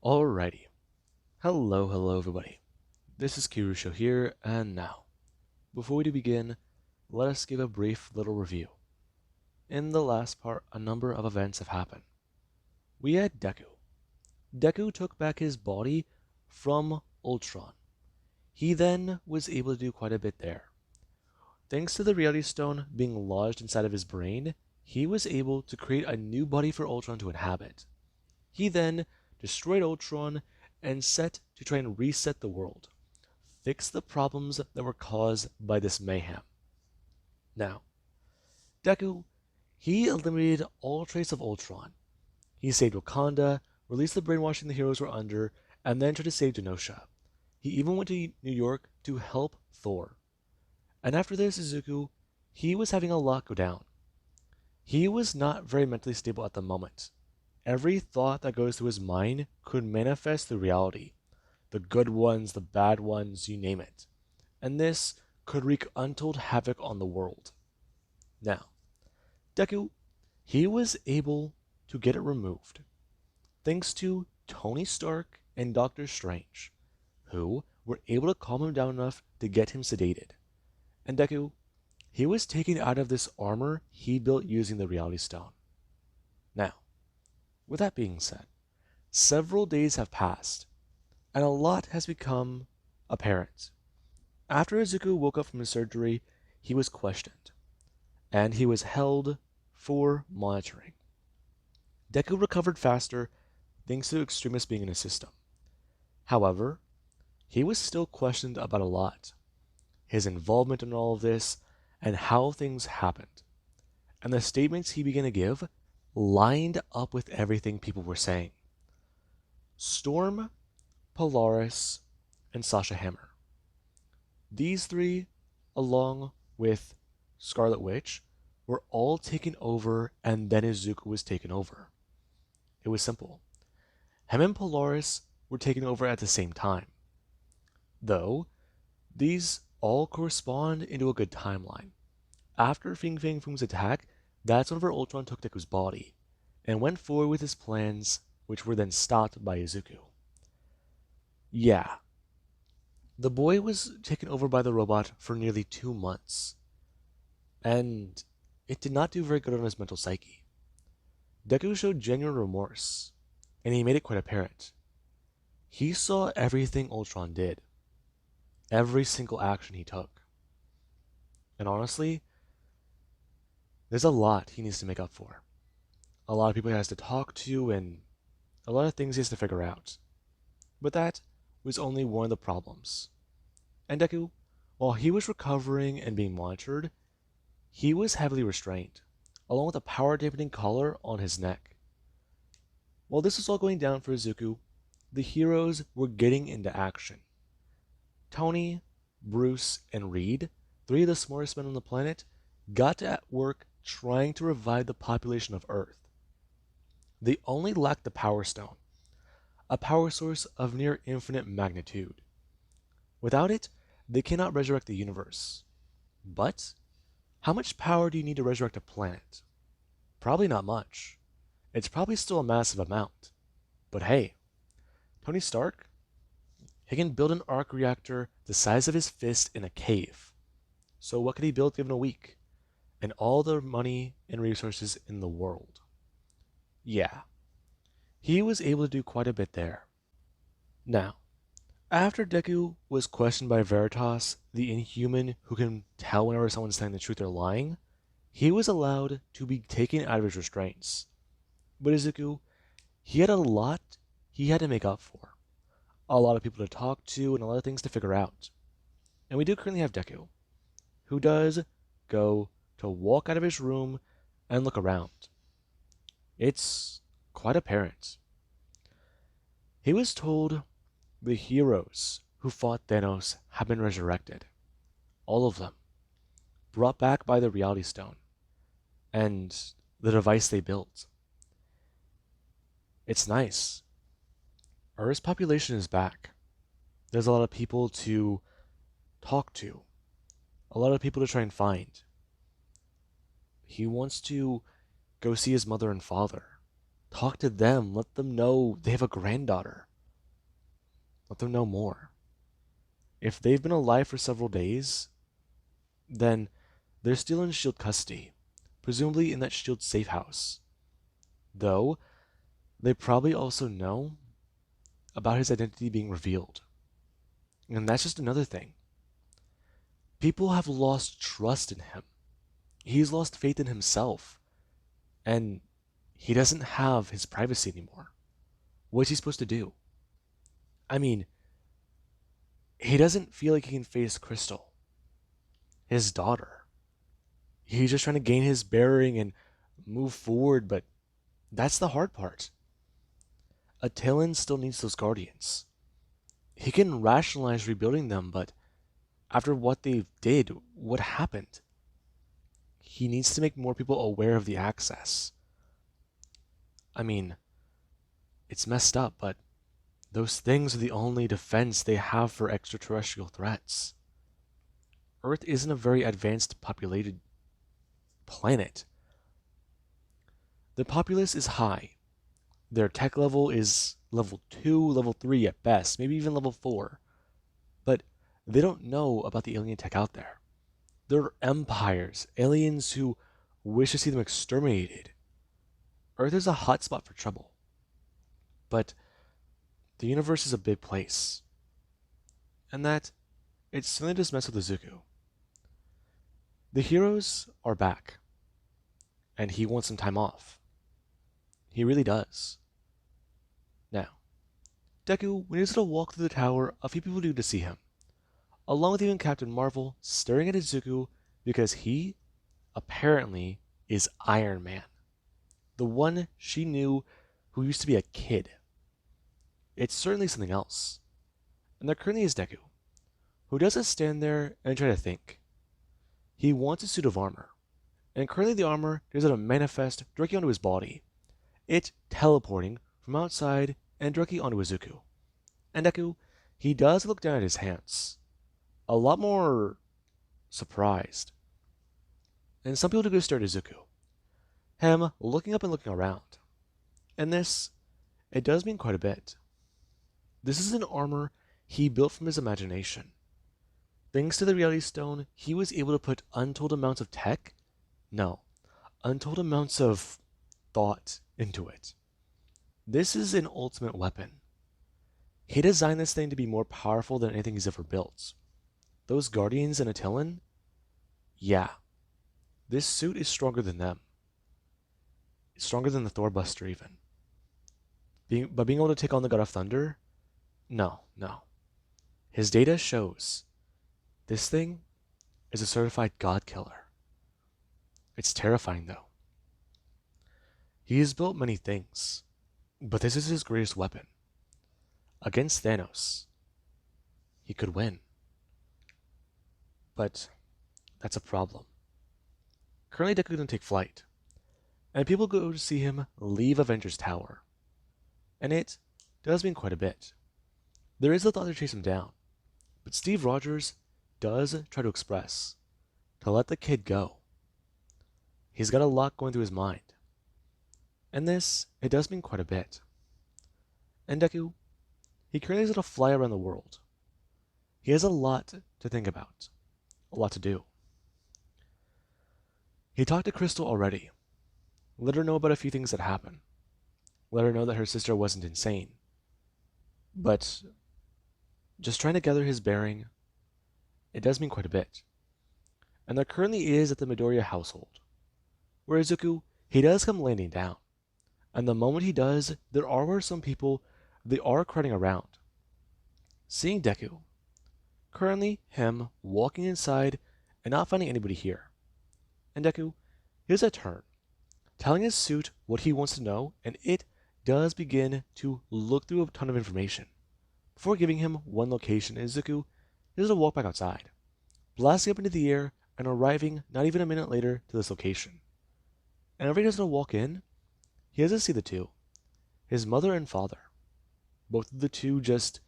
Alrighty. Hello everybody. This is Kirusho here, and now, before we do begin, let us give a brief little review. In the last part, a number of events have happened. We had Deku. Deku took back his body from Ultron. He then was able to do quite a bit there. Thanks to the Reality Stone being lodged inside of his brain, he was able to create a new body for Ultron to inhabit. He then destroyed Ultron and set to try and reset the world, fix the problems that were caused by this mayhem. Now, Deku, he eliminated all trace of Ultron. He saved Wakanda, released the brainwashing the heroes were under, and then tried to save Genosha. He even went to New York to help Thor. And after this, Izuku, he was having a lot go down. He was not very mentally stable at the moment. Every thought that goes through his mind could manifest the reality. The good ones, the bad ones, you name it. And this could wreak untold havoc on the world. Now, Deku, he was able to get it removed, thanks to Tony Stark and Doctor Strange, who were able to calm him down enough to get him sedated. And Deku, he was taken out of this armor he built using the Reality Stone. Now, with that being said, several days have passed, and a lot has become apparent. After Izuku woke up from his surgery, he was questioned, and he was held for monitoring. Deku recovered faster thanks to extremists being in his system. However, he was still questioned about a lot. His involvement in all of this, and how things happened. And the statements he began to give lined up with everything people were saying. Storm, Polaris, and Sasha Hammer. These three, along with Scarlet Witch, were all taken over, and then Izuku was taken over. It was simple. Him and Polaris were taken over at the same time. Though, these all correspond into a good timeline. After Fing Fang Foom's attack, that's whenever Ultron took Deku's body, and went forward with his plans, which were then stopped by Izuku. Yeah. The boy was taken over by the robot for nearly 2 months, and it did not do very good on his mental psyche. Deku showed genuine remorse, and he made it quite apparent. He saw everything Ultron did, every single action he took. And honestly, there's a lot he needs to make up for. A lot of people he has to talk to, and a lot of things he has to figure out. But that was only one of the problems. And Deku, while he was recovering and being monitored, he was heavily restrained, along with a power-dampening collar on his neck. While this was all going down for Izuku, the heroes were getting into action. Tony, Bruce, and Reed, three of the smartest men on the planet, got at work trying to revive the population of Earth. They only lacked the Power Stone, a power source of near infinite magnitude. Without it, they cannot resurrect the universe. But how much power do you need to resurrect a planet? Probably not much. It's probably still a massive amount. But hey, Tony Stark, he can build an arc reactor the size of his fist in a cave. So what could he build given a week? And all the money and resources in the world. Yeah, he was able to do quite a bit there. Now, after Deku was questioned by Veritas, the Inhuman who can tell whenever someone's telling the truth or lying, he was allowed to be taken out of his restraints. But Izuku, he had a lot he had to make up for. A lot of people to talk to and a lot of things to figure out. And we do currently have Deku, who does go to walk out of his room and look around. It's quite apparent. He was told the heroes who fought Thanos have been resurrected. All of them. Brought back by the Reality Stone. And the device they built. It's nice. Earth's population is back. There's a lot of people to talk to. A lot of people to try and find. He wants to go see his mother and father. Talk to them. Let them know they have a granddaughter. let them know more. If they've been alive for several days, then they're still in shield custody, presumably in that shield safe house. Though, they probably also know about his identity being revealed. And that's just another thing. People have lost trust in him. He's lost faith in himself. And he doesn't have his privacy anymore. What's he supposed to do? I mean, he doesn't feel like he can face Crystal, his daughter. He's just trying to gain his bearing and move forward, but that's the hard part. Attilan still needs those guardians. He can rationalize rebuilding them, but after what they did, what happened? He needs to make more people aware of the access. I mean, it's messed up, but those things are the only defense they have for extraterrestrial threats. Earth isn't a very advanced populated planet. The populace is high. Their tech level is level 2, level 3 at best, maybe even level 4. But they don't know about the alien tech out there. There are empires, aliens who wish to see them exterminated. Earth is a hotspot for trouble. But the universe is a big place. And that, it's certainly just mess with Izuku. The heroes are back. And he wants some time off. He really does. Now, Deku, when he's going to walk through the tower, a few people do to see him. Along with even Captain Marvel staring at Izuku because he, apparently, is Iron Man. The one she knew who used to be a kid. It's certainly something else. And there currently is Deku, who doesn't stand there and try to think. He wants a suit of armor. And currently the armor doesn't manifest directly onto his body. It's teleporting from outside and directly onto Izuku. And Deku, he does look down at his hands. A lot more surprised. And some people do go stare at Izuku. Him looking up and looking around. And this, it does mean quite a bit. This is an armor he built from his imagination. Thanks to the Reality Stone, he was able to put untold amounts of tech, no, untold amounts of thought into it. This is an ultimate weapon. He designed this thing to be more powerful than anything he's ever built. Those Guardians and Attilan? Yeah. This suit is stronger than them. It's stronger than the Thor Buster even. But being able to take on the God of Thunder? No. His data shows this thing is a certified God killer. It's terrifying though. He has built many things, but this is his greatest weapon. Against Thanos, he could win. But that's a problem. Currently, Deku doesn't take flight, and people go to see him leave Avengers Tower. And it does mean quite a bit. There is the thought to chase him down, but Steve Rogers does try to express to let the kid go. He's got a lot going through his mind. And this, it does mean quite a bit. And Deku, he currently is going to fly around the world. He has a lot to think about, a lot to do. He talked to Crystal already. Let her know about a few things that happened. Let her know that her sister wasn't insane. But just trying to gather his bearing, it does mean quite a bit. And there currently is at the Midoriya household, where Izuku, he does come landing down. And the moment he does, there are some people, they are crowding around. Seeing Deku, currently him walking inside and not finding anybody here. And Deku, he has a turn, telling his suit what he wants to know, and it does begin to look through a ton of information. Before giving him one location, Izuku is to walk back outside, blasting up into the air and arriving not even a minute later to this location. And every time he's going to walk in, he has to see the two, his mother and father. Both of the two just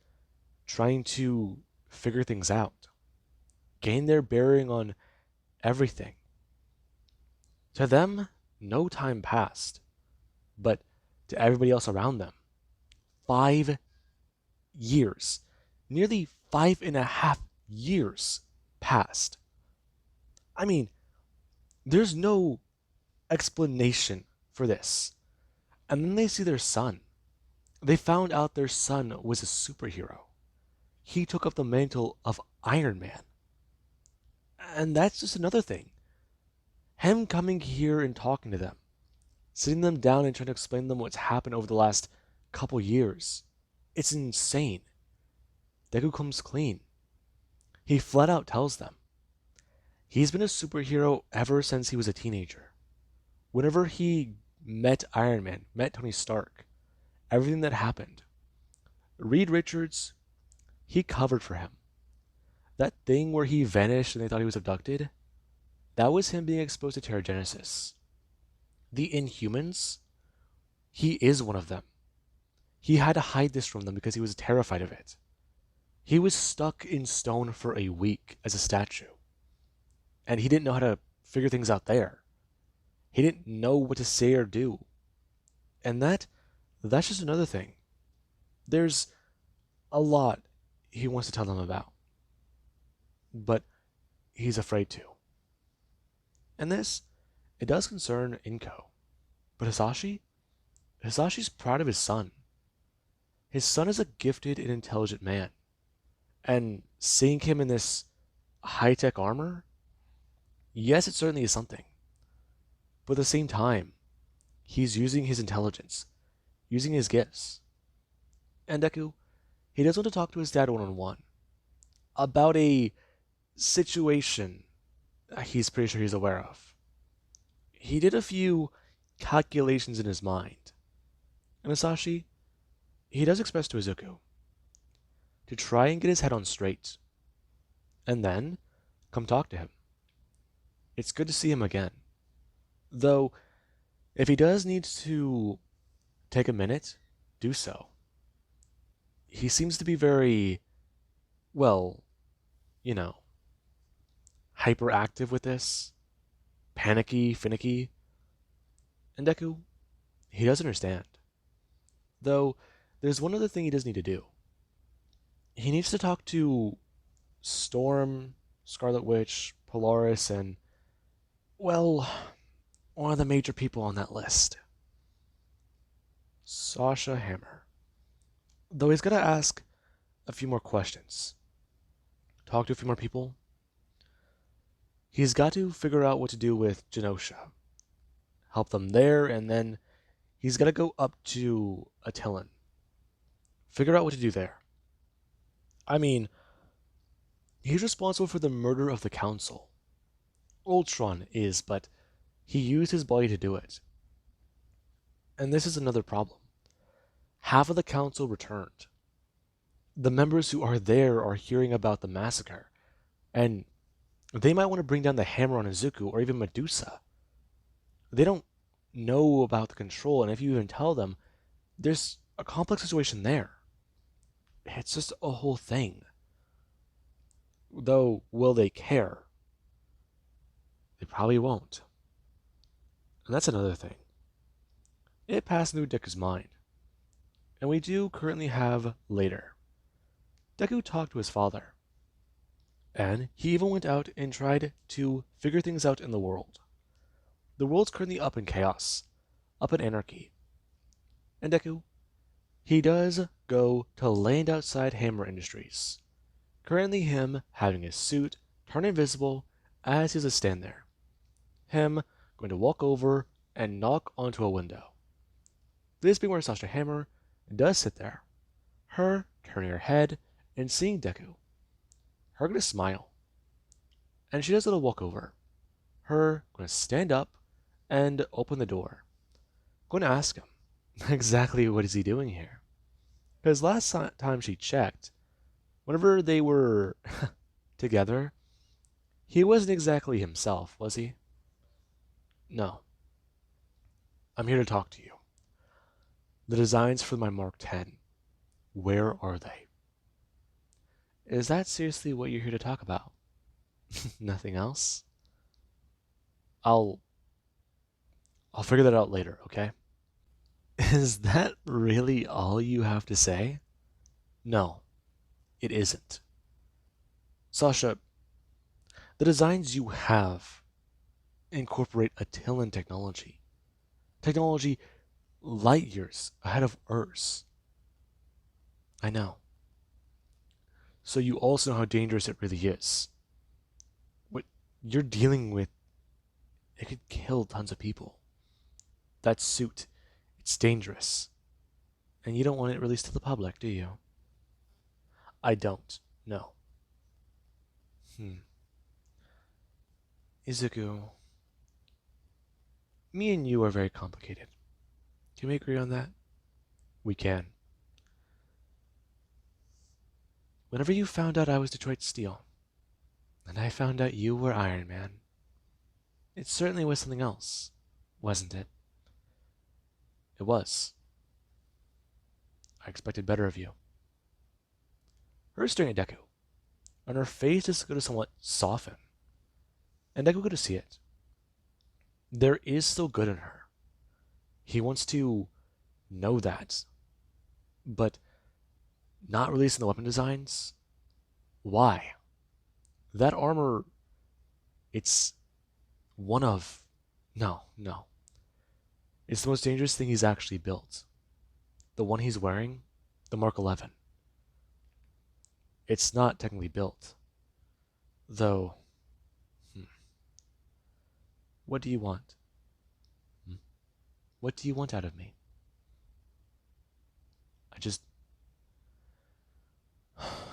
trying to figure things out, gain their bearing on everything. To them, no time passed, but to everybody else around them, 5 years. Nearly 5.5 years passed. I mean, there's no explanation for this. And then they see their son. They found out their son was a superhero. He took up the mantle of Iron Man. And that's just another thing. Him coming here and talking to them, sitting them down and trying to explain to them what's happened over the last couple years. It's insane. Deku comes clean. He flat out tells them he's been a superhero ever since he was a teenager. Whenever he met Iron Man, met Tony Stark, everything that happened, Reed Richards, he covered for him. That thing where he vanished and they thought he was abducted, that was him being exposed to Terrigenesis. The Inhumans, he is one of them. He had to hide this from them because he was terrified of it. He was stuck in stone for a week as a statue. And he didn't know how to figure things out there. He didn't know what to say or do. And that's just another thing. There's a lot he wants to tell them about. But he's afraid to. And this, it does concern Inko. But Hisashi's proud of his son. His son is a gifted and intelligent man. And seeing him in this high-tech armor, yes, it certainly is something. But at the same time, he's using his intelligence, using his gifts. And Deku, he does want to talk to his dad one-on-one about a situation he's pretty sure he's aware of. He did a few calculations in his mind. And Hisashi, he does express to Izuku to try and get his head on straight. And then, come talk to him. It's good to see him again. Though, if he does need to take a minute, do so. He seems to be very, well, you know, hyperactive with this, panicky, finicky. And Deku, he does understand. Though, there's one other thing he does need to do. He needs to talk to Storm, Scarlet Witch, Polaris, and, well, one of the major people on that list. Sasha Hammer. Though he's got to ask a few more questions. Talk to a few more people. He's got to figure out what to do with Genosha. Help them there, and then he's got to go up to Attilan. Figure out what to do there. I mean, he's responsible for the murder of the Council. Ultron is, but he used his body to do it. And this is another problem. Half of the Council returned. The members who are there are hearing about the massacre, and they might want to bring down the hammer on Izuku or even Medusa. They don't know about the control, and if you even tell them, there's a complex situation there. It's just a whole thing. Though, will they care? They probably won't. And that's another thing. It passed through Deku's mind. And we do currently have later. Deku talked to his father. And he even went out and tried to figure things out in the world. The world's currently up in chaos, up in anarchy. And Deku, he does go to land outside Hammer Industries. Currently him having his suit turn invisible as he does stand there. Him going to walk over and knock onto a window. This being where Sasha Hammer does sit there. Her turning her head and seeing Deku. Her gonna smile. And she does a little walk over. Her gonna stand up and open the door. Going to ask him exactly what is he doing here. Because last time she checked, whenever they were together, he wasn't exactly himself, was he? No. I'm here to talk to you. The designs for my Mark 10, where are they? Is that seriously what you're here to talk about? Nothing else? I'll figure that out later, okay? Is that really all you have to say? No. it isn't. Sasha, the designs you have incorporate Attilan technology. Technology light years ahead of Earth's. I know. So you also know how dangerous it really is. What you're dealing with, it could kill tons of people. That suit, it's dangerous. And you don't want it released to the public, do you? I don't. No. Hmm. Izuku, me and you are very complicated. Can we agree on that? We can. Whenever you found out I was Detroit Steel, and I found out you were Iron Man, it certainly was something else, wasn't it? It was. I expected better of you. Her staring at Deku, and her face is going to somewhat soften, and Deku could see it. There is still good in her. He wants to know that, but not releasing the weapon designs? Why? That armor, it's one of. No, no. It's the most dangerous thing he's actually built. The one he's wearing, the Mark 11. It's not technically built. Though, hmm, what do you want? Hmm? What do you want out of me? I just.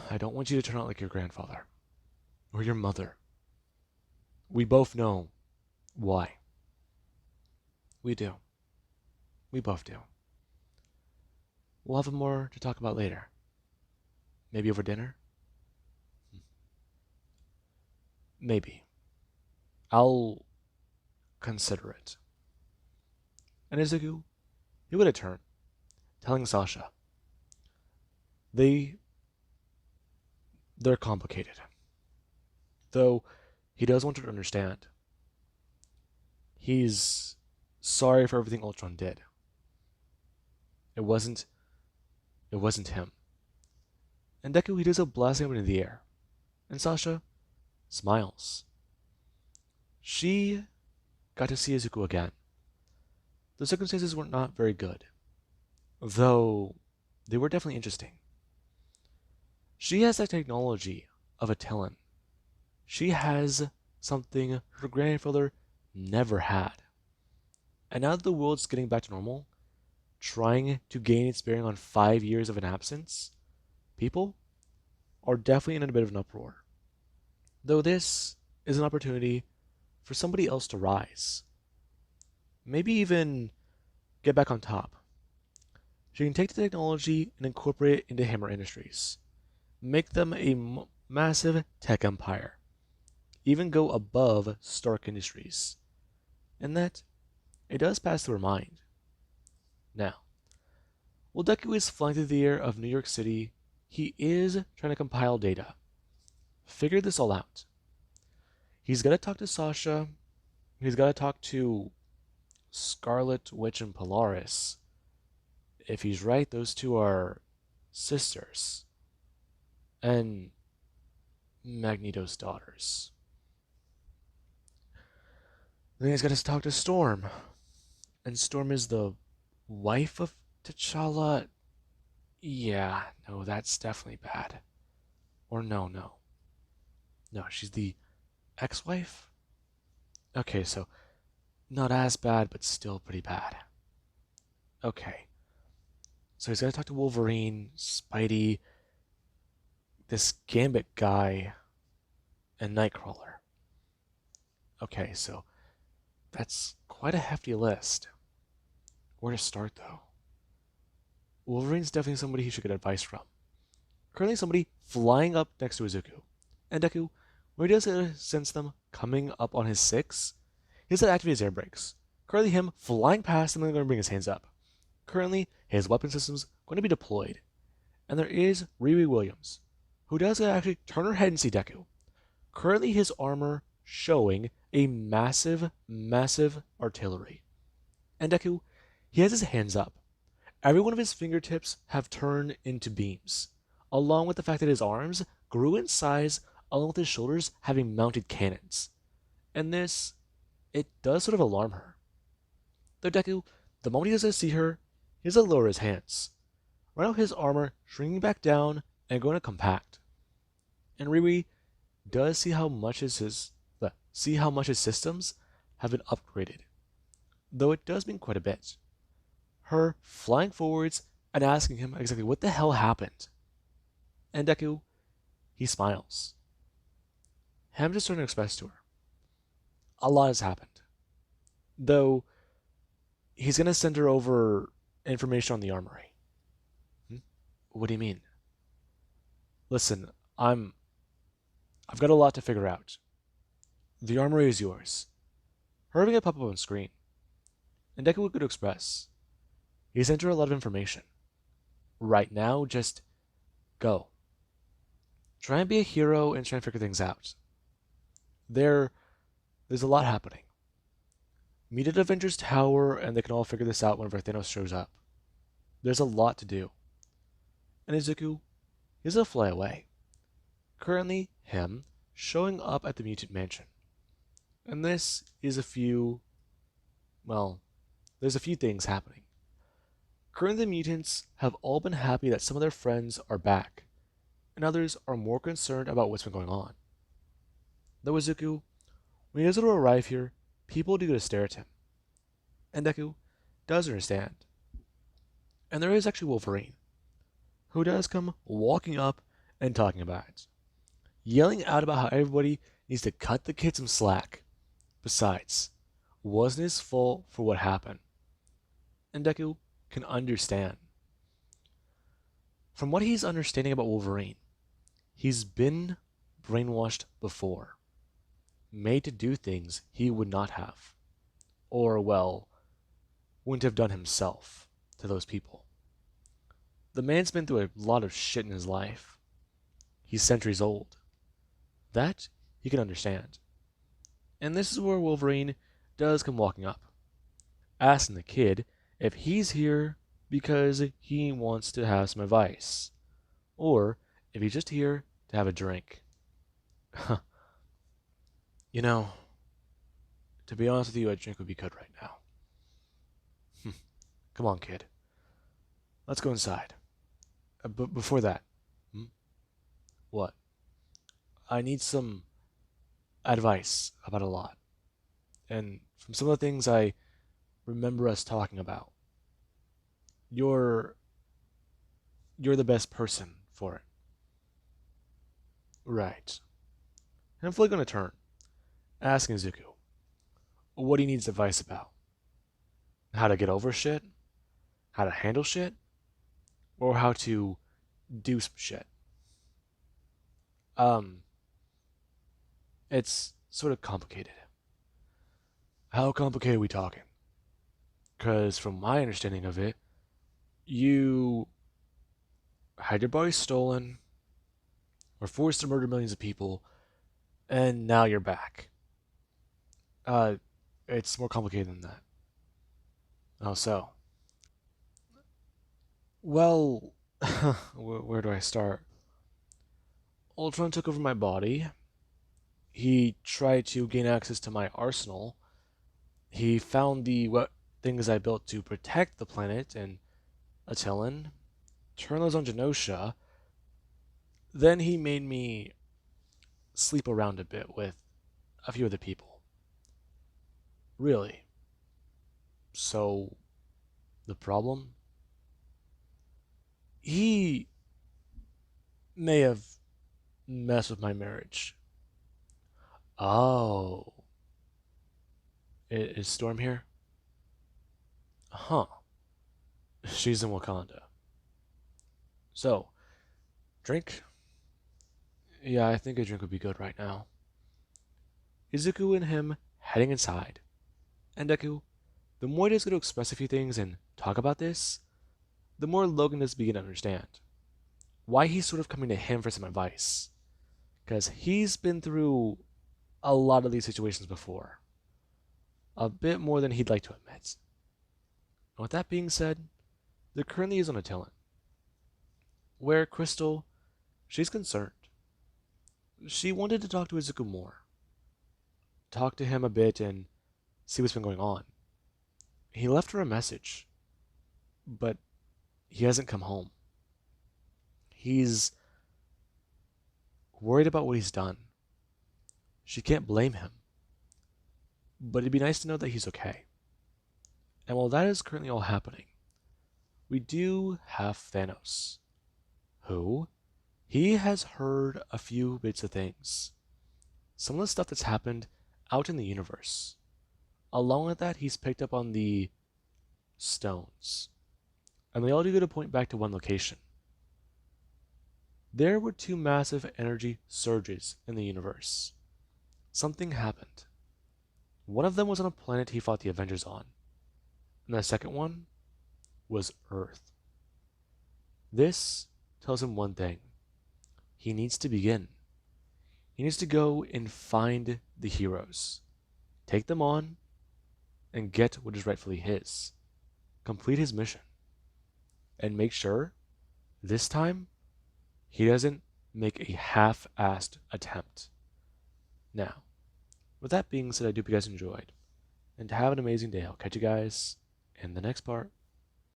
I don't want you to turn out like your grandfather. Or your mother. We both know why. We do. We both do. We'll have more to talk about later. Maybe over dinner? Maybe. I'll consider it. And Izuku, he would have turned, telling Sasha, they they're complicated. Though he does want her to understand. He's sorry for everything Ultron did. It wasn't it wasn't him. And Deku, he does a blasting up into the air. And Sasha smiles. She got to see Izuku again. The circumstances were not very good, though they were definitely interesting. She has the technology of a Talon. She has something her grandfather never had. And now that the world's getting back to normal, trying to gain its bearing on 5 years of an absence, people are definitely in a bit of an uproar. Though this is an opportunity for somebody else to rise. Maybe even get back on top. She can take the technology and incorporate it into Hammer Industries. Make them a massive tech empire. Even go above Stark Industries. And that, it does pass through her mind. Now, while Deku is flying through the air of New York City, he is trying to compile data. Figure this all out. He's got to talk to Sasha. He's got to talk to Scarlet Witch and Polaris. If he's right, those two are sisters. And Magneto's daughters. Then he's got to talk to Storm. And Storm is the wife of T'Challa. Yeah, no, that's definitely bad. Or no, no. No, she's the ex-wife? Okay, so not as bad, but still pretty bad. Okay. So he's got to talk to Wolverine, Spidey, this Gambit guy, and Nightcrawler. Okay, so that's quite a hefty list. Where to start, though? Wolverine's definitely somebody he should get advice from. Currently somebody flying up next to Izuku. And Deku, when he does sense them coming up on his 6, he's going to activate his air brakes. Currently him flying past and then going to bring his hands up. Currently, his weapon system's going to be deployed. And there is Riri Williams, who does actually turn her head and see Deku. Currently his armor showing a massive, massive artillery. And Deku, he has his hands up. Every one of his fingertips have turned into beams. along with the fact that his arms grew in size along with his shoulders having mounted cannons. And this, it does sort of alarm her. Though Deku, the moment he does see her, he does lower his hands. Right now his armor shrinking back down and going to compact. And Riri does see how much his systems have been upgraded, though it does mean quite a bit. Her flying forwards and asking him exactly what the hell happened. And Deku, he smiles. Him just trying to express to her. A lot has happened. Though he's gonna send her over information on the armory. Hmm? What do you mean? Listen, I've got a lot to figure out. The armory is yours. Her having it pop up on screen. And Deku could express. He sent her a lot of information. Right now, just go. Try and be a hero and try and figure things out. There's a lot happening. Meet at Avengers Tower and they can all figure this out whenever Thanos shows up. There's a lot to do. And Izuku, he's gonna fly away. Currently, him showing up at the Mutant Mansion. And this is there's a few things happening. Currently, the mutants have all been happy that some of their friends are back, and others are more concerned about what's been going on. Though Izuku, when he does arrive here, people do get to stare at him. And Deku does understand. And there is actually Wolverine, who does come walking up and talking about it, yelling out about how everybody needs to cut the kid some slack. Besides, wasn't his fault for what happened. And Deku can understand. From what he's understanding about Wolverine, he's been brainwashed before, made to do things he would not have, or, well, wouldn't have done himself to those people. The man's been through a lot of shit in his life. He's centuries old. That he can understand. And this is where Wolverine does come walking up, asking the kid if he's here because he wants to have some advice, or if he's just here to have a drink. You know, to be honest with you, a drink would be good right now. Come on, kid. Let's go inside. But before that, what? I need some advice about a lot. And from some of the things I remember us talking about, you're the best person for it. Right. And I'm fully gonna turn, asking Zuko what he needs advice about. How to get over shit? How to handle shit? Or how to do some shit? It's sort of complicated. How complicated are we talking? Because from my understanding of it, you had your body stolen, were forced to murder millions of people, and now you're back. It's more complicated than that. Oh, so. Well, where do I start? Ultron took over my body. He tried to gain access to my arsenal. He found the what things I built to protect the planet and Attilan, turned those on Genosha. Then he made me sleep around a bit with a few other people. Really. So, the problem? He may have messed with my marriage. Oh. Is Storm here? Huh. She's in Wakanda. So, drink? Yeah, I think a drink would be good right now. Izuku and him heading inside. And Deku, the more he is going to express a few things and talk about this, the more Logan does begin to understand why he's sort of coming to him for some advice. Because he's been through a lot of these situations before. A bit more than he'd like to admit. And with that being said, there currently is on a talent where Crystal She's concerned. She wanted to talk to Izuku more, talk to him a bit and see what's been going on. He left her a message, but he hasn't come home. He's worried about what he's done. She can't blame him, but it'd be nice to know that he's okay. And while that is currently all happening, we do have Thanos, who he has heard a few bits of things. Some of the stuff that's happened out in the universe. Along with that, he's picked up on the stones. And they all do go to point back to one location. There were two massive energy surges in the universe. Something happened. One of them was on a planet he fought the Avengers on, and the second one was Earth. This tells him one thing. He needs to begin. He needs to go and find the heroes, take them on, and get what is rightfully his. Complete his mission. And make sure, this time, he doesn't make a half-assed attempt. Now, with that being said, I do hope you guys enjoyed. And have an amazing day. I'll catch you guys in the next part.